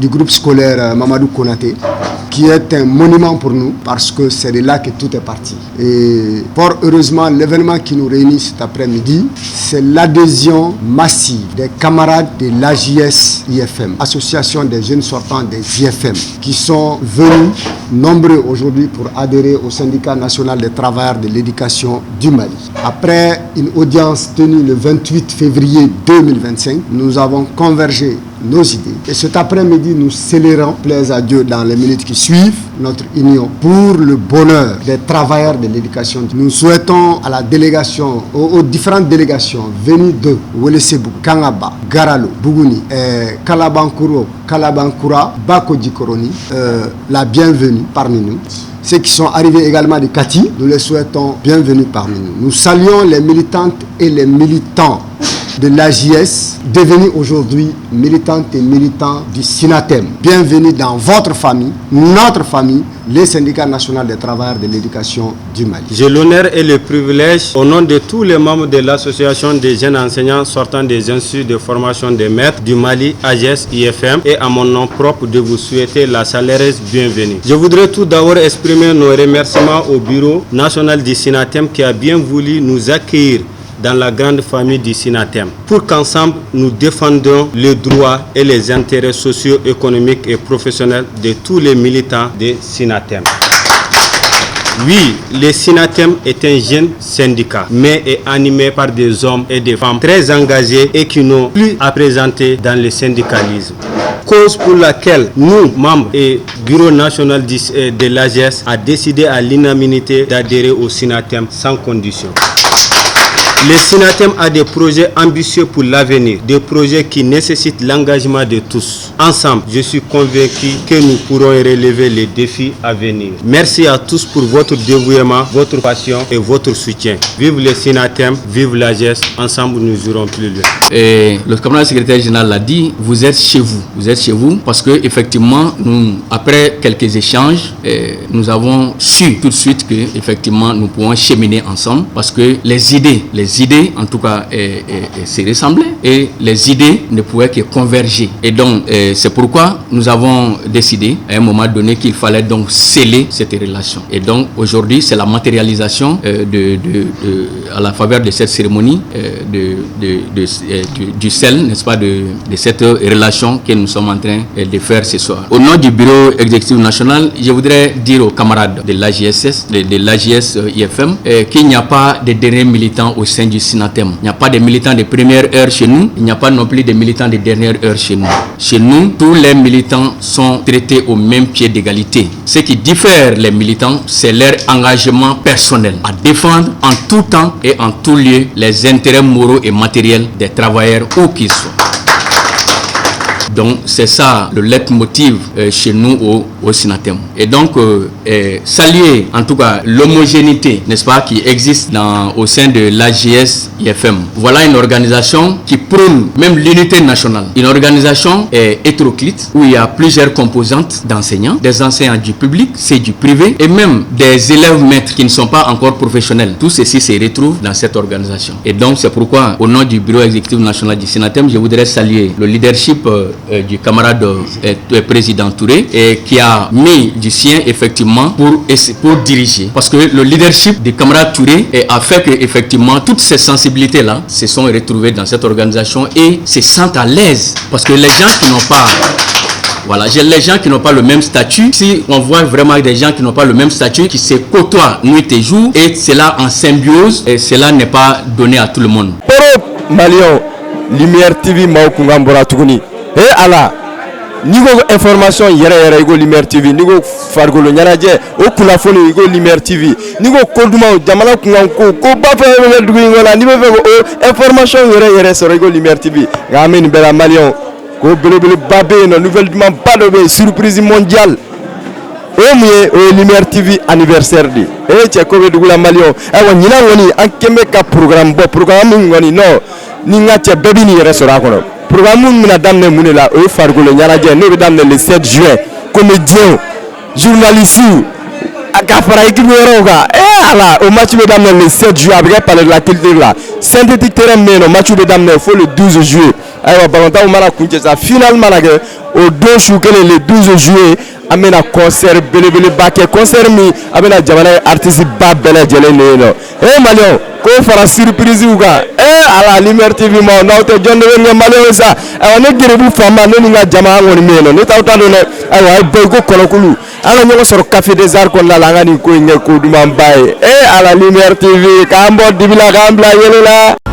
du groupe scolaire Mamadou Konaté, qui est un monument pour nous parce que c'est de là que tout est parti. Et fort heureusement, l'événement qui nous réunit cet après-midi, c'est l'adhésion massive des camarades de l'AJS-IFM, Association des jeunes sortants des IFM, qui sont venus nombreux aujourd'hui pour adhérer au syndicat national des travailleurs de l'éducation du Mali. Après une audience tenue le 28 février 2025, nous avons convergé nos idées. Et cet après-midi, nous scellérons, plaise à Dieu, dans les minutes qui suivent, notre union pour le bonheur des travailleurs de l'éducation. Nous souhaitons à la délégation, aux différentes délégations venues de Welesebu, Kangaba, Garalo, Bougouni, Kalabankuro, Kalabankura, Bako Djikoroni, la bienvenue parmi nous. Ceux qui sont arrivés également de Kati, nous les souhaitons bienvenue parmi nous. Nous saluons les militantes et les militants de l'AJS, devenus aujourd'hui militantes et militants du SINATEM. Bienvenue dans votre famille, notre famille, les syndicats nationaux des travailleurs de l'éducation du Mali. J'ai l'honneur et le privilège, au nom de tous les membres de l'association des jeunes enseignants sortant des instituts de formation des maîtres du Mali, AJS-IFM, et à mon nom propre, de vous souhaiter la chaleureuse bienvenue. Je voudrais tout d'abord exprimer nos remerciements au bureau national du SINATEM qui a bien voulu nous accueillir dans la grande famille du SINATEM, pour qu'ensemble nous défendons les droits et les intérêts sociaux, économiques et professionnels de tous les militants du SINATEM. Oui, le SINATEM est un jeune syndicat, mais est animé par des hommes et des femmes très engagés et qui n'ont plus à présenter dans le syndicalisme. Cause pour laquelle nous, membres et bureau national de l'AJS, a décidé à l'unanimité d'adhérer au SINATEM sans condition. Le SINATEM a des projets ambitieux pour l'avenir, des projets qui nécessitent l'engagement de tous. Ensemble, je suis convaincu que nous pourrons relever les défis à venir. Merci à tous pour votre dévouement, votre passion et votre soutien. Vive le SINATEM, vive l'AJS, ensemble nous irons plus loin. Et le camarade secrétaire général l'a dit, vous êtes chez vous. Vous êtes chez vous parce que effectivement, nous, après quelques échanges, nous avons su tout de suite que effectivement nous pouvons cheminer ensemble parce que les idées en tout cas se ressemblaient et les idées ne pouvaient que converger. Et donc c'est pourquoi nous avons décidé à un moment donné qu'il fallait donc sceller cette relation. Et donc aujourd'hui c'est la matérialisation à la faveur de cette cérémonie du sel, n'est-ce pas, de cette relation que nous sommes en train de faire ce soir. Au nom du bureau exécutif national, je voudrais dire aux camarades de l'AJSS, de l'AJS-IFM, qu'il n'y a pas de derniers militants au sein du SINATEM. Il n'y a pas de militants de première heure chez nous, il n'y a pas non plus de militants de dernière heure chez nous. Chez nous, tous les militants sont traités au même pied d'égalité. Ce qui diffère les militants, c'est leur engagement personnel à défendre en tout temps et en tout lieu les intérêts moraux et matériels des travailleurs où qu'ils soient. Donc c'est ça le leitmotiv chez nous au SINATEM. Et donc saluer en tout cas l'homogénéité, n'est-ce pas, qui existe au sein de l'AJS-IFM. Voilà une organisation qui prône même l'unité nationale. Une organisation hétéroclite où il y a plusieurs composantes d'enseignants, des enseignants du public, c'est du privé et même des élèves maîtres qui ne sont pas encore professionnels. Tout ceci se retrouve dans cette organisation. Et donc c'est pourquoi au nom du bureau exécutif national du SINATEM, je voudrais saluer le leadership du camarade président Touré et qui a mis du sien effectivement pour diriger. Parce que le leadership du camarade Touré a fait que effectivement toutes ces sensibilités là se sont retrouvées dans cette organisation et se sentent à l'aise. Parce que les gens qui n'ont pas les gens qui n'ont pas le même statut, si on voit vraiment des gens qui n'ont pas le même statut, qui se côtoient nuit et jour, et cela en symbiose, et cela n'est pas donné à tout le monde. Malion, Lumière TV, Maokungambora Tuguni. Et ala, nigo information yere igo Lumière TV, nigo fargolo nyanaje, o kulafoni igo Lumière TV, nigo koduma jamana kunganko, ko bafa dugu ngola, nigo o information yere sur igo Lumière TV. Gamen bela Malion. Ko bele babé no nouvelle dimanche pas de surprise mondiale. O Lumière TV anniversaire di. Tia ko be dugula Malion. Awa nyina woni an kembe ka programme ngoni no. Ni ngatia bebi ni restaurant kono. Programme mina damne munela o fargolo nyaraje no be damne le 7 juin. Comédien, journaliste, akafara équipe roga. Ala au match be damne le 7 juin avec parler de la culture là. Synthétique terrain mais no match be damne faut le 12 juillet. ayiwa balontan mana kuncɛ sa final mana kɛ o don su kelen le 12 juillet an bɛna concert belebeleba kɛ concert min a bɛna jamana ye artiste ba bɛɛ lajɛlen de ye nɔ maliyɛnw k'o fara surprise kan ala Lumière TV ma n'aw tɛ jɔn de bɛ ɲɛ maliyɛnw sa ayiwa ne geribu fanba ne ni n ka jama an kɔni bɛ yen nɔ ne t'aw ta dɔn dɛ ayiwa a ye bɔ i ko kɔnɔkulu an ka ɲɔgɔn sɔrɔ Café des Arts kɔnɔna la an ka nin ko in kɛ ko dumanba ye ala Lumière TV k'an bɔ dibi la k'an bila yɛlɛ la.